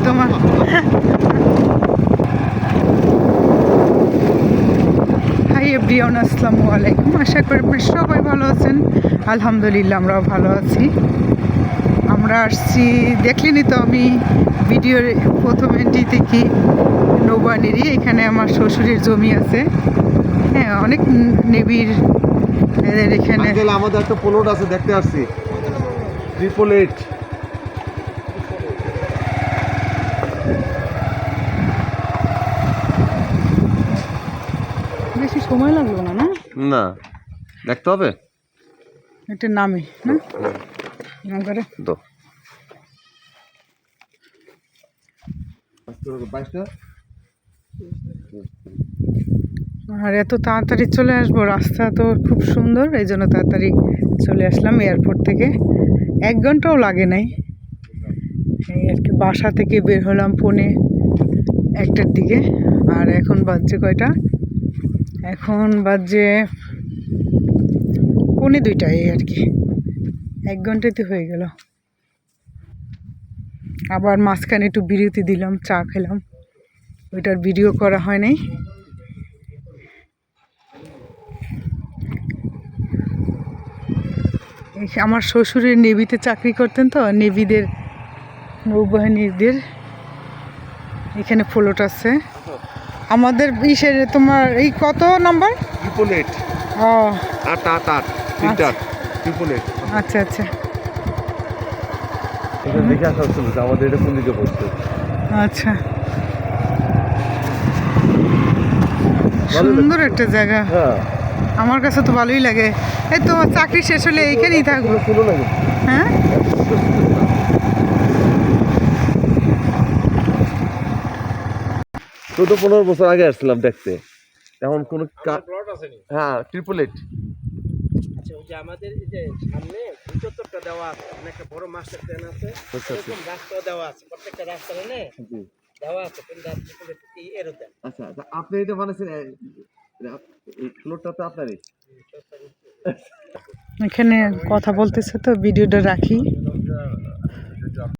তোমার। Hi everyone, আসসালামু আলাইকুম। আশা করি আপনারা সবাই ভালো আছেন। আলহামদুলিল্লাহ আমরাও ভালো আছি। আমরা আসছি, দেখলেনি তো আমি ভিডিওর প্রথম এন্ট্রি থেকে নৌবাহিনীরই। এখানে আমার শ্বশুরের জমি আছে। হ্যাঁ, অনেক নেভির এদের এখানে। আমাদের একটা প্লট আছে, দেখতে আসছি 888। বেশি সময় লাগলো না, না না, দেখতে হবে এটা নামে না করে তো। আর এত তাড়াতাড়ি চলে আসবো, রাস্তা তো খুব সুন্দর, এই জন্য তাড়াতাড়ি চলে আসলাম এয়ারপোর্ট থেকে। 1 ঘন্টাও লাগে নাই। এই আর কি, বাসা থেকে বের হলাম 1:45-1টার দিকে। আর এখন বাজছে কয়টা? এখন বাজছে 1:45 এই আর কি। 1 ঘন্টাতে হয়ে গেল। আবার মাঝখানে একটু বিরতি দিলাম, চা খেলাম, ওইটার ভিডিও করা হয় নাই। আমার শ্বশুরের নেভিতে চাকরি করতেন, তো নেভিদের নৌবাহিনীদের এখানে ফ্লোট আছে। আমাদের ইসের তোমার এই কত নাম্বার? 888। ও 888 888। আচ্ছা আচ্ছা এটা দেখে আসা হচ্ছিল যে আমাদের এটা কোন দিকে পড়ছে। আচ্ছা, সুন্দর একটা জায়গা। হ্যাঁ, আমার কাছে তো ভালোই লাগে। এই তোমার চাকরি শেষ হলে এইখানেই থাকবো। শুনো না, হ্যাঁ, তো 15 বছর আগে আসছিলাম দেখতে, এখন কোনো হ্যাঁ 888। আচ্ছা, ওই যে আমাদের এই যে সামনে চত্বরটা দেওয়া আছে, মানে একটা বড় মাস্টার প্ল্যান আছে, এরকম রাস্তাও দেওয়া আছে, প্রত্যেকটা রাস্তা দেওয়া আছে, কোন রাস্তা কি এরকম। আচ্ছা, আপনি এটা বানাইছেন, এই ফ্লোরটা তো আপনারই। এখানে কথা বলতেছে তো, ভিডিওটা রাখি।